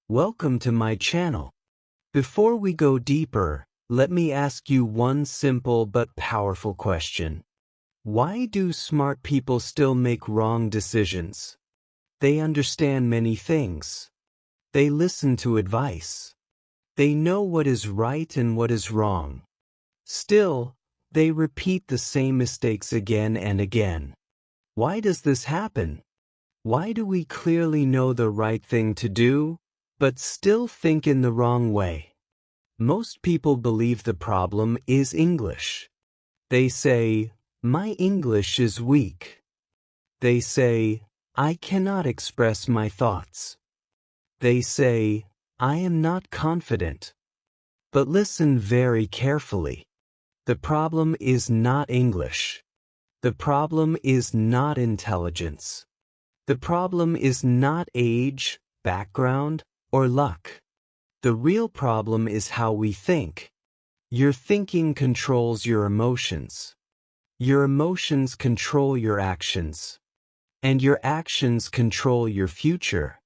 Welcome to my channel. Before we go deeper, let me ask you one simple but powerful question. Why do smart people still make wrong decisions? They understand many things. They listen to advice. They know what is right and what is wrong. Still, they repeat the same mistakes again and again. Why does this happen? Why do we clearly know the right thing to do, but still think in the wrong way? Most people believe the problem is English. They say, "My English is weak." They say, "I cannot express my thoughts." They say, "I am not confident." But listen very carefully. The problem is not English. The problem is not intelligence. The problem is not age, background, or luck. The real problem is how we think. Your thinking controls your emotions. Your emotions control your actions. And your actions control your future.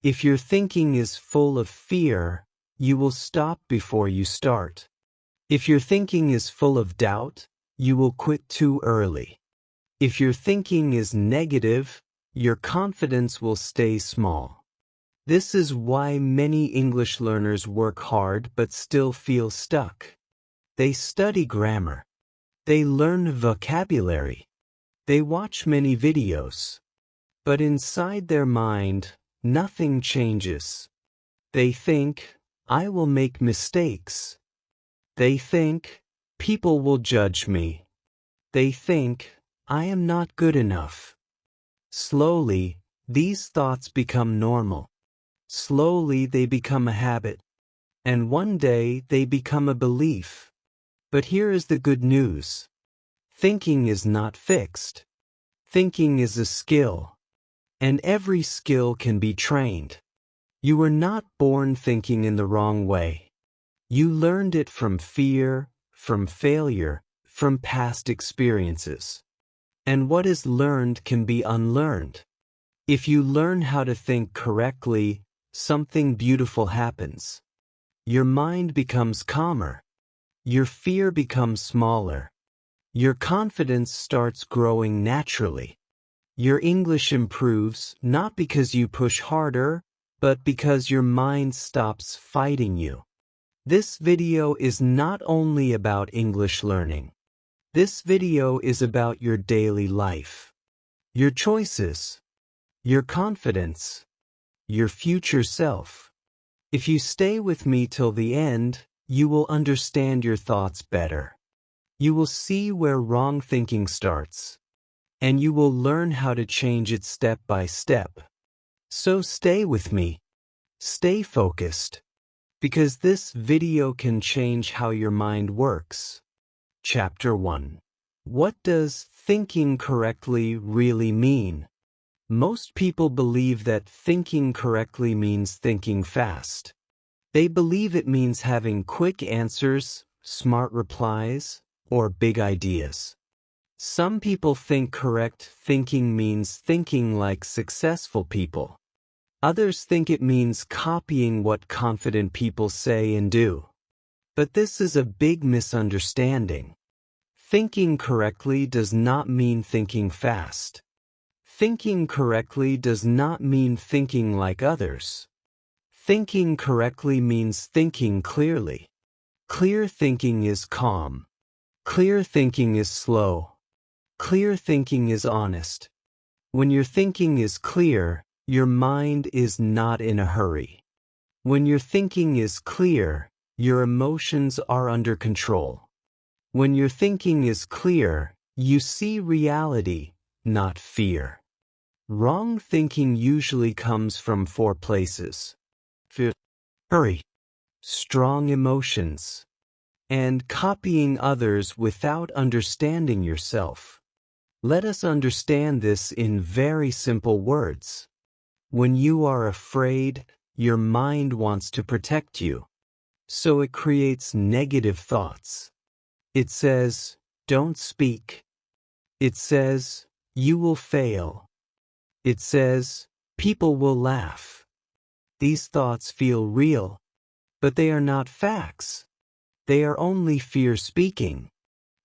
If your thinking is full of fear, you will stop before you start. If your thinking is full of doubt, you will quit too early. If your thinking is negative, your confidence will stay small. This is why many English learners work hard but still feel stuck. They study grammar. They learn vocabulary. They watch many videos. But inside their mind, nothing changes. They think, "I will make mistakes." They think, "People will judge me." They think, "I am not good enough." Slowly, these thoughts become normal. Slowly, they become a habit. And one day, they become a belief. But here is the good news. Thinking is not fixed. Thinking is a skill. And every skill can be trained. You were not born thinking in the wrong way. You learned it from fear, from failure, from past experiences. And what is learned can be unlearned. If you learn how to think correctly, something beautiful happens. Your mind becomes calmer. Your fear becomes smaller. Your confidence starts growing naturally. Your English improves not because you push harder, but because your mind stops fighting you. This video is not only about English learning. This video is about your daily life, your choices, your confidence, your future self. If you stay with me till the end, you will understand your thoughts better. You will see where wrong thinking starts, and you will learn how to change it step by step. So stay with me. Stay focused, because this video can change how your mind works. Chapter 1. What does thinking correctly really mean? Most people believe that thinking correctly means thinking fast. They believe it means having quick answers, smart replies, or big ideas. Some people think correct thinking means thinking like successful people. Others think it means copying what confident people say and do. But this is a big misunderstanding. Thinking correctly does not mean thinking fast. Thinking correctly does not mean thinking like others. Thinking correctly means thinking clearly. Clear thinking is calm. Clear thinking is slow. Clear thinking is honest. When your thinking is clear, your mind is not in a hurry. When your thinking is clear, your emotions are under control. When your thinking is clear, you see reality, not fear. Wrong thinking usually comes from 4 places: fear, hurry, strong emotions, and copying others without understanding yourself. Let us understand this in very simple words. When you are afraid, your mind wants to protect you. So it creates negative thoughts. It says, "Don't speak." It says, "You will fail." It says, "People will laugh." These thoughts feel real, but they are not facts. They are only fear speaking.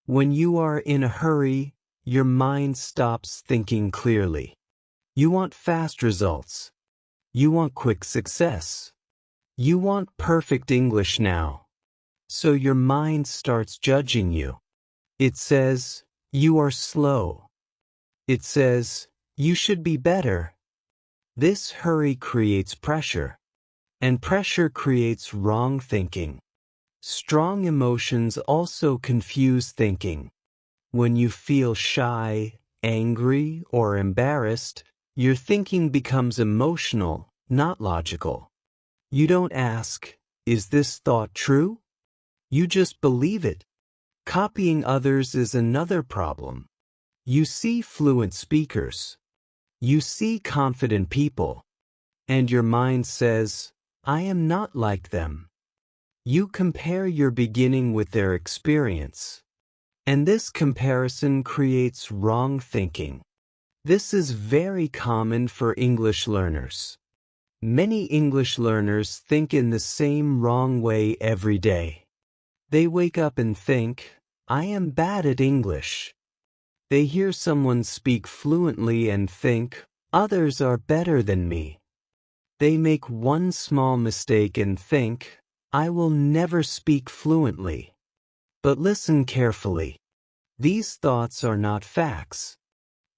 When you are in a hurry, your mind stops thinking clearly. You want fast results. You want quick success. You want perfect English now. So your mind starts judging you. It says, you are slow. It says, you should be better. This hurry creates pressure, and pressure creates wrong thinking. Strong emotions also confuse thinking. When you feel shy, angry, or embarrassed, your thinking becomes emotional, not logical. You don't ask, is this thought true? You just believe it. Copying others is another problem. You see fluent speakers. You see confident people. And your mind says, I am not like them. You compare your beginning with their experience. And this comparison creates wrong thinking. This is very common for English learners. Many English learners think in the same wrong way every day. They wake up and think, I am bad at English. They hear someone speak fluently and think, others are better than me. They make one small mistake and think, I will never speak fluently. But listen carefully. These thoughts are not facts.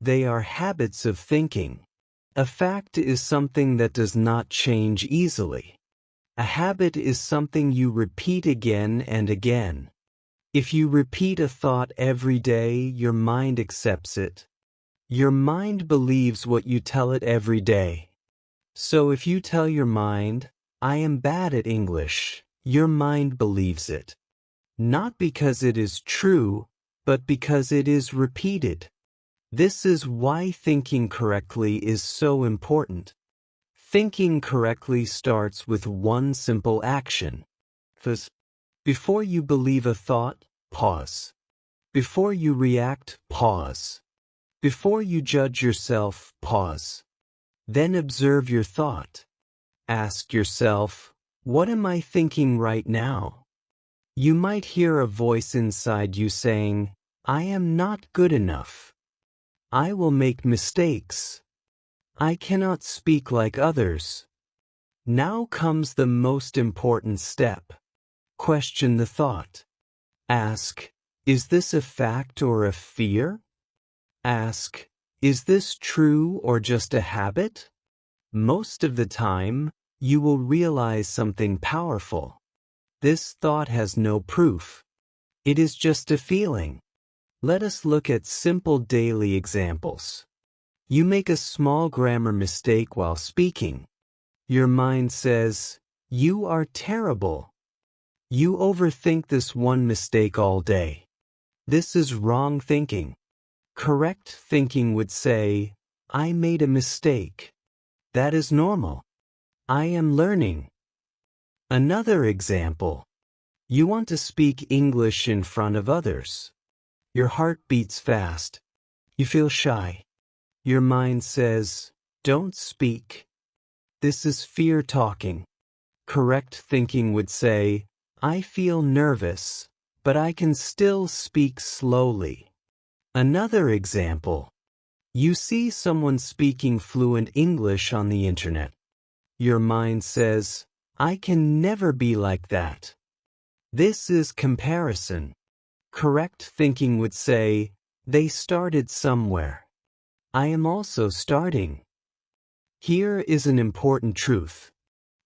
They are habits of thinking. A fact is something that does not change easily. A habit is something you repeat again and again. If you repeat a thought every day, your mind accepts it. Your mind believes what you tell it every day. So if you tell your mind, I am bad at English, your mind believes it. Not because it is true, but because it is repeated. This is why thinking correctly is so important. Thinking correctly starts with one simple action. First, before you believe a thought, pause. Before you react, pause. Before you judge yourself, pause. Then observe your thought. Ask yourself, what am I thinking right now? You might hear a voice inside you saying, I am not good enough. I will make mistakes. I cannot speak like others. Now comes the most important step. Question the thought. Ask, is this a fact or a fear? Ask, is this true or just a habit? Most of the time, you will realize something powerful. This thought has no proof. It is just a feeling. Let us look at simple daily examples. You make a small grammar mistake while speaking. Your mind says, you are terrible. You overthink this one mistake all day. This is wrong thinking. Correct thinking would say, I made a mistake. That is normal. I am learning. Another example. You want to speak English in front of others. Your heart beats fast. You feel shy. Your mind says, don't speak. This is fear talking. Correct thinking would say, I feel nervous, but I can still speak slowly. Another example. You see someone speaking fluent English on the internet. Your mind says, I can never be like that. This is comparison. Correct thinking would say, they started somewhere. I am also starting. Here is an important truth.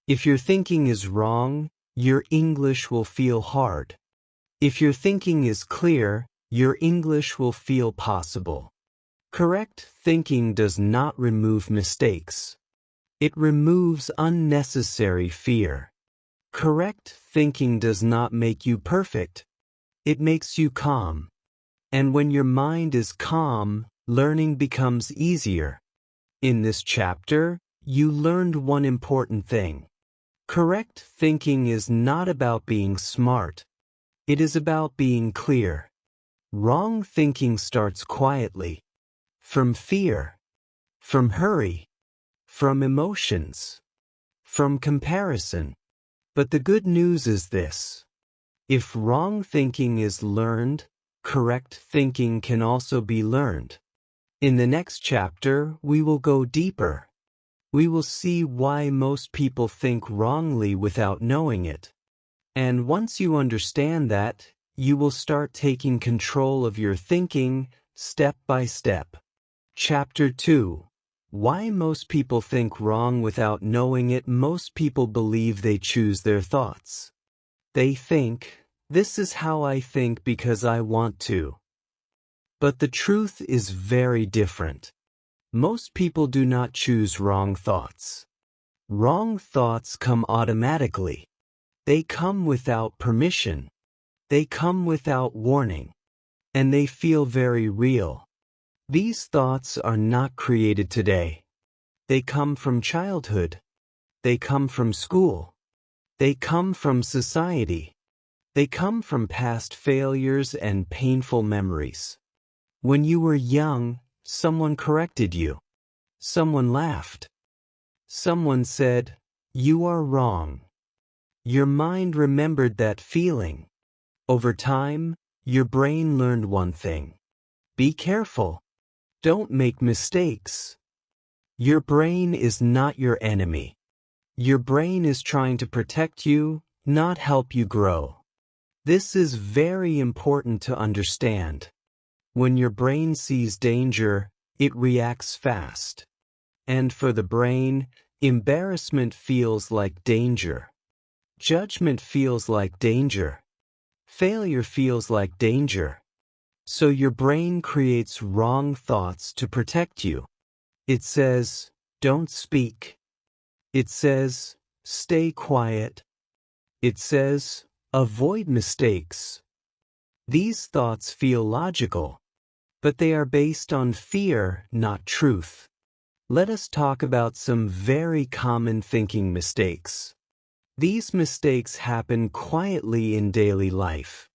If your thinking is wrong, your English will feel hard. If your thinking is clear, your English will feel possible. Correct thinking does not remove mistakes. It removes unnecessary fear. Correct thinking does not make you perfect. It makes you calm. And when your mind is calm, learning becomes easier. In this chapter, you learned one important thing. Correct thinking is not about being smart. It is about being clear. Wrong thinking starts quietly. From fear. From hurry. From emotions. from comparison. But the good news is this. If wrong thinking is learned, correct thinking can also be learned. In the next chapter, we will go deeper. We will see why most people think wrongly without knowing it. And once you understand that, you will start taking control of your thinking step by step. Chapter 2. Why most people think wrong without knowing it. Most people believe they choose their thoughts. They think, this is how I think because I want to. But the truth is very different. Most people do not choose wrong thoughts. Wrong thoughts come automatically. They come without permission. They come without warning. And they feel very real. These thoughts are not created today. They come from childhood. They come from school. They come from society. They come from past failures and painful memories. When you were young, someone corrected you. Someone laughed. Someone said, "You are wrong." Your mind remembered that feeling. Over time, your brain learned one thing. Be careful. Don't make mistakes. Your brain is not your enemy. Your brain is trying to protect you, not help you grow. This is very important to understand. When your brain sees danger, it reacts fast. And for the brain, embarrassment feels like danger. Judgment feels like danger. Failure feels like danger. So your brain creates wrong thoughts to protect you. It says, don't speak. It says, stay quiet. It says, avoid mistakes. These thoughts feel logical, but they are based on fear, not truth. Let us talk about some very common thinking mistakes. These mistakes happen quietly in daily life.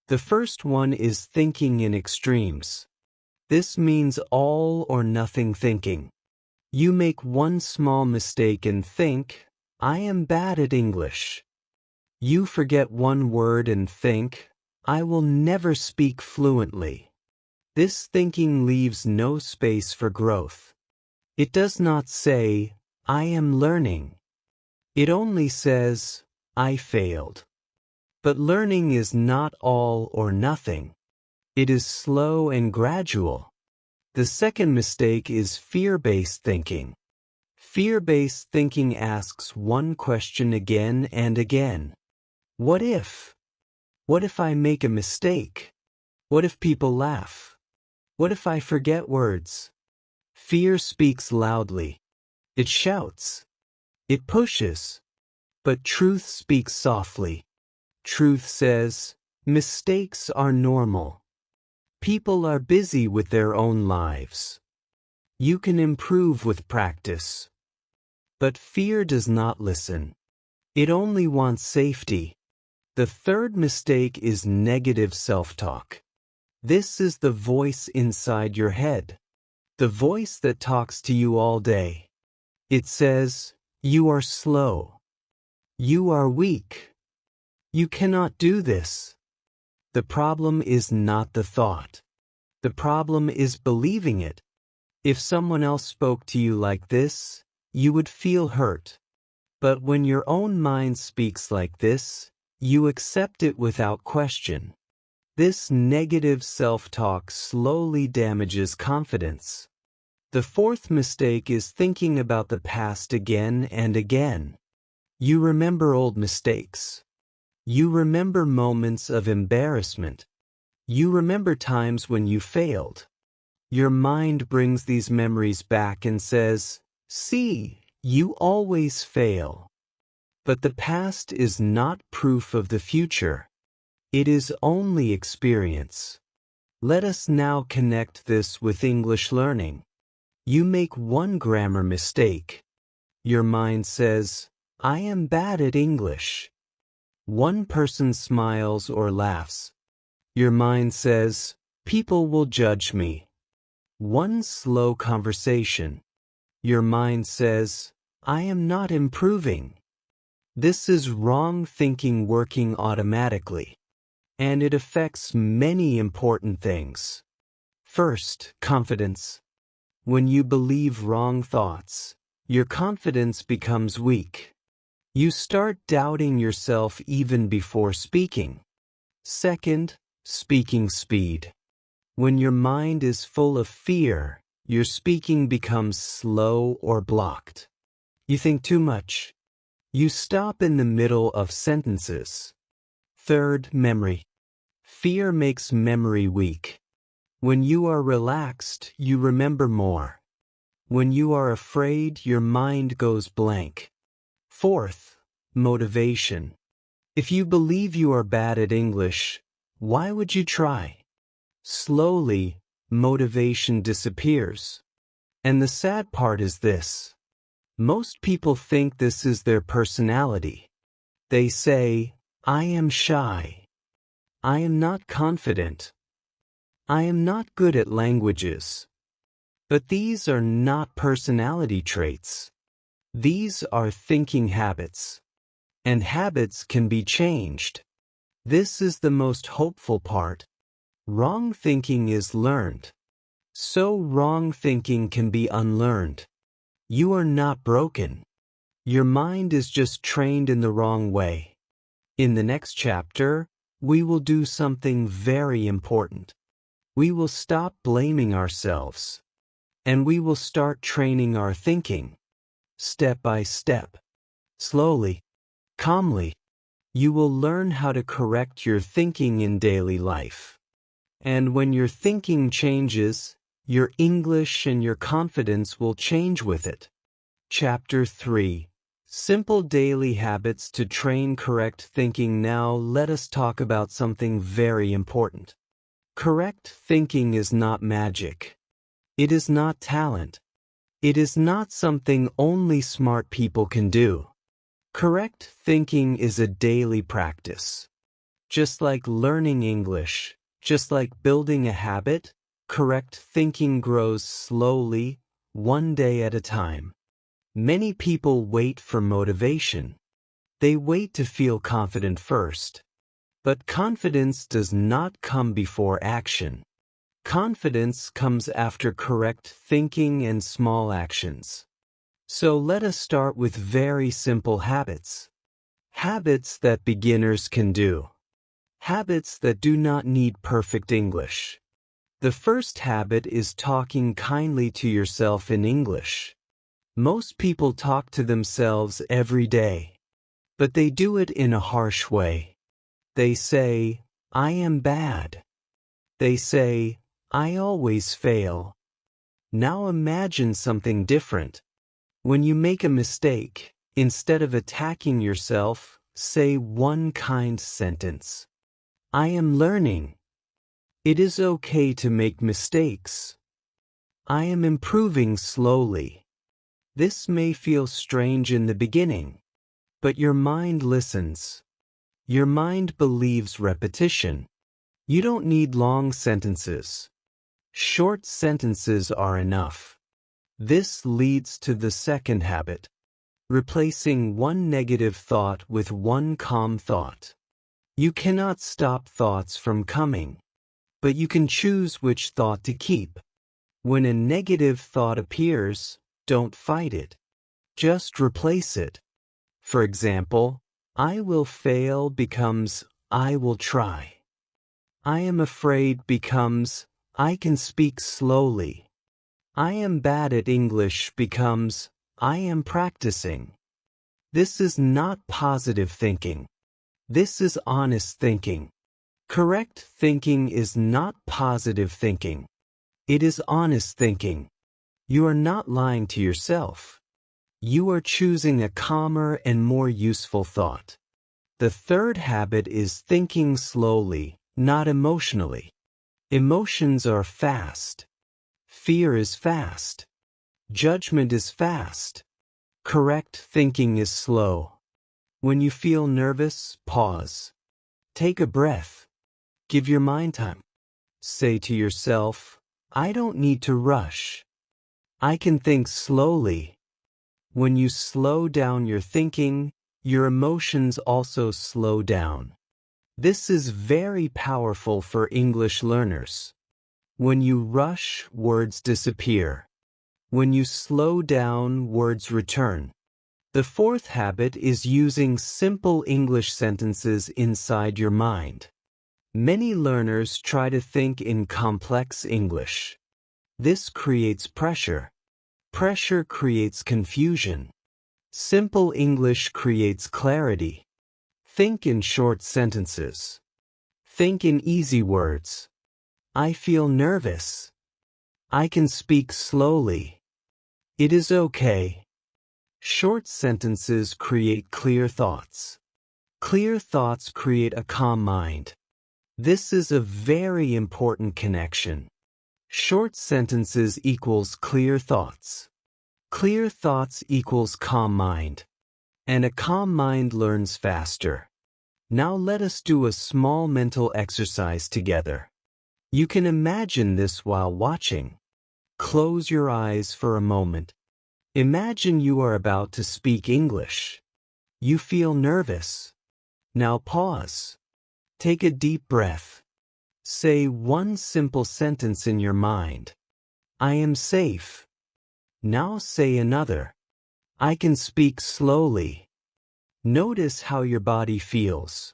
The first one is thinking in extremes. This means all or nothing thinking. You make one small mistake and think, I am bad at English. You forget one word and think, I will never speak fluently. This thinking leaves no space for growth. It does not say, I am learning. It only says, I failed. But learning is not all or nothing. It is slow and gradual. The second mistake is fear-based thinking. Fear-based thinking asks one question again and again. What if? What if I make a mistake? What if people laugh? What if I forget words? Fear speaks loudly. It shouts. It pushes. But truth speaks softly. Truth says, mistakes are normal. People are busy with their own lives. You can improve with practice. But fear does not listen. It only wants safety. The third mistake is negative self-talk. This is the voice inside your head. The voice that talks to you all day. It says, you are slow. You are weak. You cannot do this. The problem is not the thought. The problem is believing it. If someone else spoke to you like this, you would feel hurt. But when your own mind speaks like this, you accept it without question. This negative self-talk slowly damages confidence. The fourth mistake is thinking about the past again and again. You remember old mistakes. You remember moments of embarrassment. You remember times when you failed. Your mind brings these memories back and says, see, you always fail. But the past is not proof of the future. It is only experience. Let us now connect this with English learning. You make one grammar mistake. Your mind says, I am bad at English. One person smiles or laughs. Your mind says, people will judge me. One slow conversation. Your mind says, I am not improving. This is wrong thinking working automatically, and it affects many important things. First, confidence. When you believe wrong thoughts, your confidence becomes weak. You start doubting yourself even before speaking. Second, speaking speed. When your mind is full of fear, your speaking becomes slow or blocked. You think too much. You stop in the middle of sentences. Third, memory. Fear makes memory weak. When you are relaxed, you remember more. When you are afraid, your mind goes blank. Fourth, motivation. If you believe you are bad at English, why would you try? Slowly, motivation disappears. And the sad part is this. Most people think this is their personality. They say, I am shy. I am not confident. I am not good at languages. But these are not personality traits. These are thinking habits. And habits can be changed. This is the most hopeful part. Wrong thinking is learned. So wrong thinking can be unlearned. You are not broken. Your mind is just trained in the wrong way. In the next chapter, we will do something very important. We will stop blaming ourselves. And we will start training our thinking. Step by step. Slowly. Calmly. You will learn how to correct your thinking in daily life. And when your thinking changes, your English and your confidence will change with it. Chapter 3. Simple daily habits to train correct thinking. Now let us talk about something very important. Correct thinking is not magic. It is not talent. It is not something only smart people can do. Correct thinking is a daily practice. Just like learning English, just like building a habit, correct thinking grows slowly, one day at a time. Many people wait for motivation. They wait to feel confident first. But confidence does not come before action. Confidence comes after correct thinking and small actions. So let us start with very simple habits. Habits that beginners can do. Habits that do not need perfect English. The first habit is talking kindly to yourself in English. Most people talk to themselves every day. But they do it in a harsh way. They say, I am bad. They say, I always fail. Now imagine something different. When you make a mistake, instead of attacking yourself, say one kind sentence. I am learning. It is okay to make mistakes. I am improving slowly. This may feel strange in the beginning, but your mind listens. Your mind believes repetition. You don't need long sentences. Short sentences are enough. This leads to the second habit. Replacing one negative thought with one calm thought. You cannot stop thoughts from coming, but you can choose which thought to keep. When a negative thought appears, don't fight it. Just replace it. For example, I will fail becomes I will try. I am afraid becomes I can speak slowly. I am bad at English becomes I am practicing. This is not positive thinking. This is honest thinking. Correct thinking is not positive thinking. It is honest thinking. You are not lying to yourself. You are choosing a calmer and more useful thought. The third habit is thinking slowly, not emotionally. Emotions are fast. Fear is fast. Judgment is fast. Correct thinking is slow. When you feel nervous, pause. Take a breath. Give your mind time. Say to yourself, I don't need to rush. I can think slowly. When you slow down your thinking, your emotions also slow down. This is very powerful for English learners. When you rush, words disappear. When you slow down, words return. The fourth habit is using simple English sentences inside your mind. Many learners try to think in complex English. This creates pressure. Pressure creates confusion. Simple English creates clarity. Think in short sentences. Think in easy words. I feel nervous. I can speak slowly. It is okay. Short sentences create clear thoughts. Clear thoughts create a calm mind. This is a very important connection. Short sentences equals clear thoughts. Clear thoughts equals calm mind. And a calm mind learns faster. Now let us do a small mental exercise together. You can imagine this while watching. Close your eyes for a moment. Imagine you are about to speak English. You feel nervous. Now pause. Take a deep breath. Say one simple sentence in your mind. I am safe. Now say another. I can speak slowly. Notice how your body feels.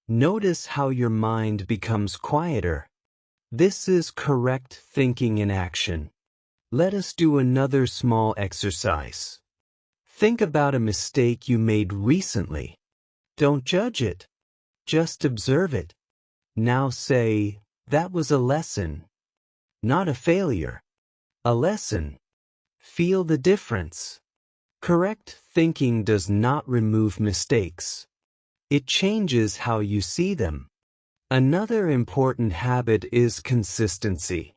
Notice how your mind becomes quieter. This is correct thinking in action. Let us do another small exercise. Think about a mistake you made recently. Don't judge it. Just observe it. Now say, that was a lesson. Not a failure. A lesson. Feel the difference. Correct thinking does not remove mistakes. It changes how you see them. Another important habit is consistency.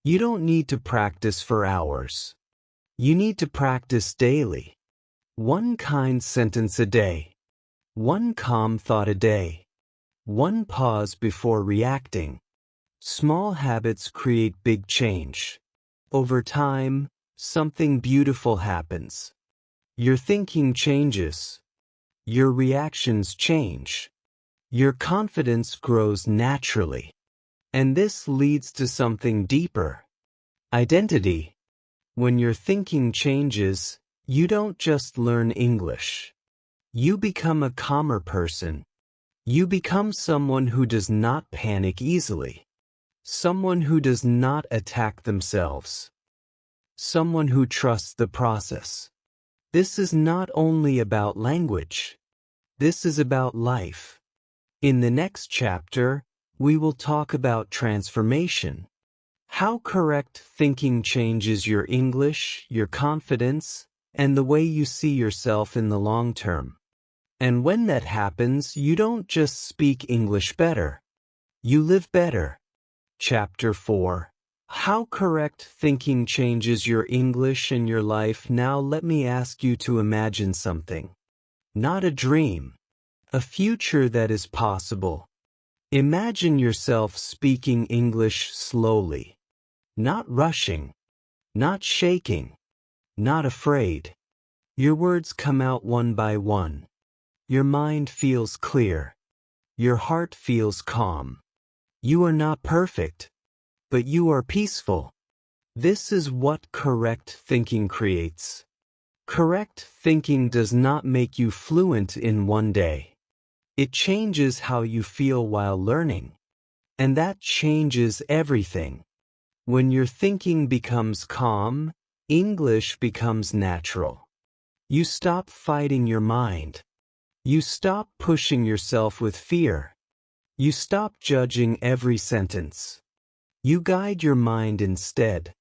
You don't need to practice for hours. You need to practice daily. One kind sentence a day. One calm thought a day. One pause before reacting. Small habits create big change. Over time, something beautiful happens. Your thinking changes. Your reactions change. Your confidence grows naturally. And this leads to something deeper. Identity. When your thinking changes, you don't just learn English. You become a calmer person. You become someone who does not panic easily. Someone who does not attack themselves. Someone who trusts the process. This is not only about language. This is about life. In the next chapter, we will talk about transformation. How correct thinking changes your English, your confidence, and the way you see yourself in the long term. And when that happens, you don't just speak English better. You live better. Chapter 4. How correct thinking changes your English and your life. Now let me ask you to imagine something. Not a dream. A future that is possible. Imagine yourself speaking English slowly. Not rushing. Not shaking. Not afraid. Your words come out one by one. Your mind feels clear. Your heart feels calm. You are not perfect, but you are peaceful. This is what correct thinking creates. Correct thinking does not make you fluent in one day. It changes how you feel while learning. And that changes everything. When your thinking becomes calm, English becomes natural. You stop fighting your mind. You stop pushing yourself with fear. You stop judging every sentence. You guide your mind instead.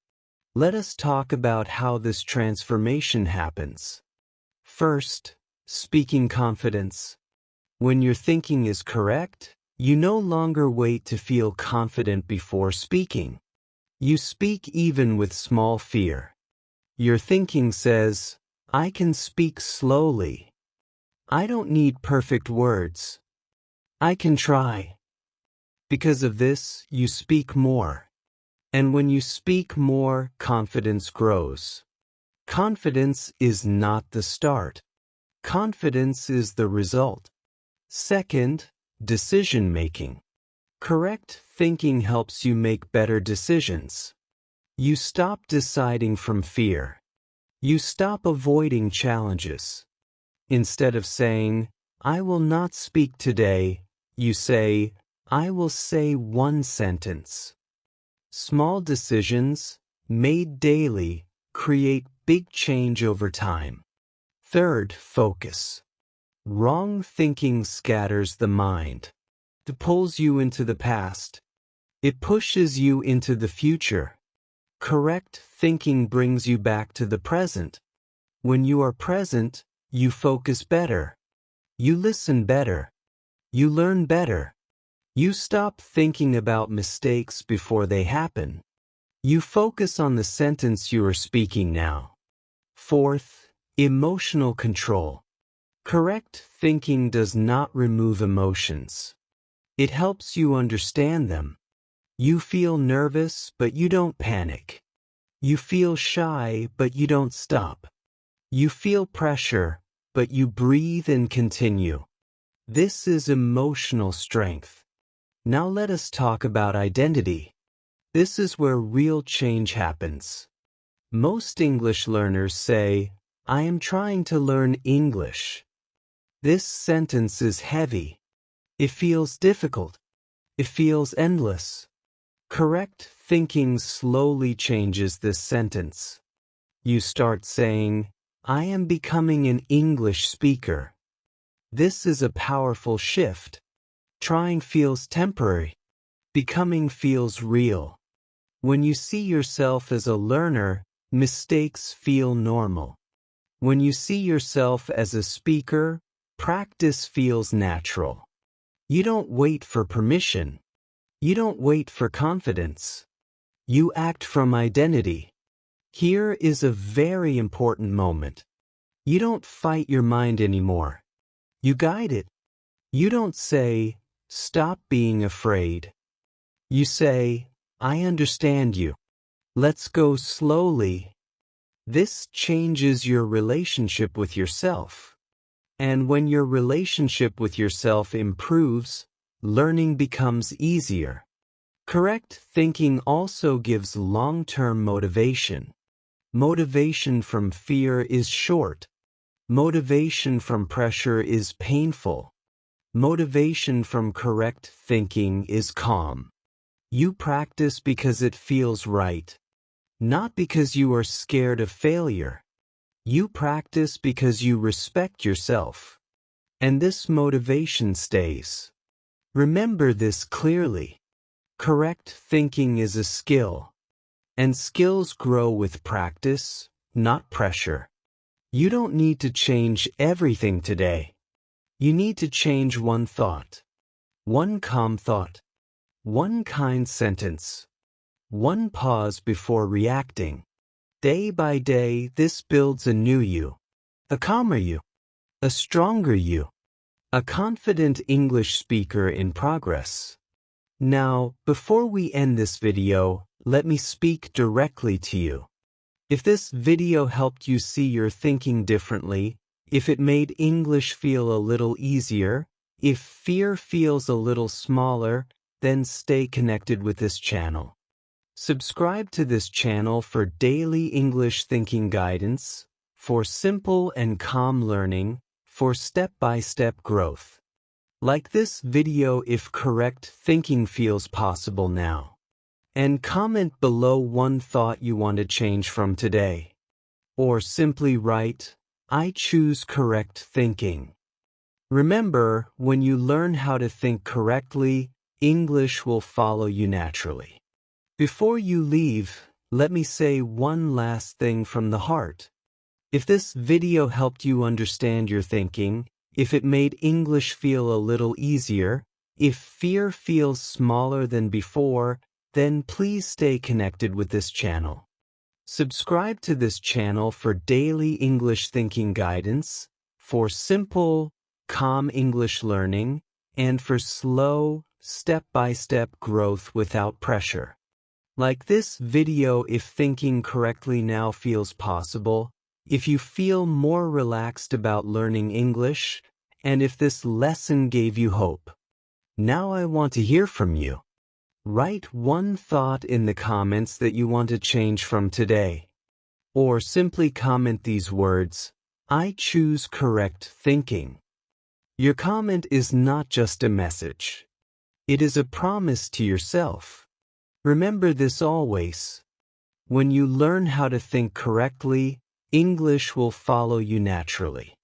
Let us talk about how this transformation happens. First, speaking confidence. When your thinking is correct, you no longer wait to feel confident before speaking. You speak even with small fear. Your thinking says, I can speak slowly. I don't need perfect words. I can try. Because of this, you speak more. And when you speak more, confidence grows. Confidence is not the start. Confidence is the result. Second, decision-making. Correct thinking helps you make better decisions. You stop deciding from fear. You stop avoiding challenges. Instead of saying, "I will not speak today," you say, "I will say one sentence." Small decisions, made daily, create big change over time. Third, focus. Wrong thinking scatters the mind. It pulls you into the past. It pushes you into the future. Correct thinking brings you back to the present. When you are present, you focus better. You listen better. You learn better. You stop thinking about mistakes before they happen. You focus on the sentence you are speaking now. Fourth, emotional control. Correct thinking does not remove emotions. It helps you understand them. You feel nervous, but you don't panic. You feel shy, but you don't stop. You feel pressure, but you breathe and continue. This is emotional strength. Now let us talk about identity. This is where real change happens. Most English learners say, "I am trying to learn English." This sentence is heavy. It feels difficult. It feels endless. Correct thinking slowly changes this sentence. You start saying, "I am becoming an English speaker." This is a powerful shift. Trying feels temporary. Becoming feels real. When you see yourself as a learner, mistakes feel normal. When you see yourself as a speaker, practice feels natural. You don't wait for permission. You don't wait for confidence. You act from identity. Here is a very important moment. You don't fight your mind anymore. You guide it. You don't say, "Stop being afraid." You say, "I understand you. Let's go slowly." This changes your relationship with yourself. And when your relationship with yourself improves, learning becomes easier. Correct thinking also gives long-term motivation. Motivation from fear is short. Motivation from pressure is painful. Motivation from correct thinking is calm. You practice because it feels right, not because you are scared of failure. You practice because you respect yourself. And this motivation stays. Remember this clearly. Correct thinking is a skill. And skills grow with practice, not pressure. You don't need to change everything today. You need to change one thought. One calm thought. One kind sentence. One pause before reacting. Day by day, this builds a new you. A calmer you. A stronger you. A confident English speaker in progress. Now, before we end this video, let me speak directly to you. If this video helped you see your thinking differently, if it made English feel a little easier, if fear feels a little smaller, then stay connected with this channel. Subscribe to this channel for daily English thinking guidance, for simple and calm learning, for step-by-step growth. Like this video if correct thinking feels possible now. And comment below one thought you want to change from today. Or simply write, "I choose correct thinking." Remember, when you learn how to think correctly, English will follow you naturally. Before you leave, let me say one last thing from the heart. If this video helped you understand your thinking, if it made English feel a little easier, if fear feels smaller than before, then please stay connected with this channel. Subscribe to this channel for daily English thinking guidance, for simple, calm English learning, and for slow, step-by-step growth without pressure. Like this video if thinking correctly now feels possible, if you feel more relaxed about learning English, and if this lesson gave you hope. Now I want to hear from you. Write one thought in the comments that you want to change from today. Or simply comment these words, "I choose correct thinking." Your comment is not just a message. It is a promise to yourself. Remember this always. When you learn how to think correctly, English will follow you naturally.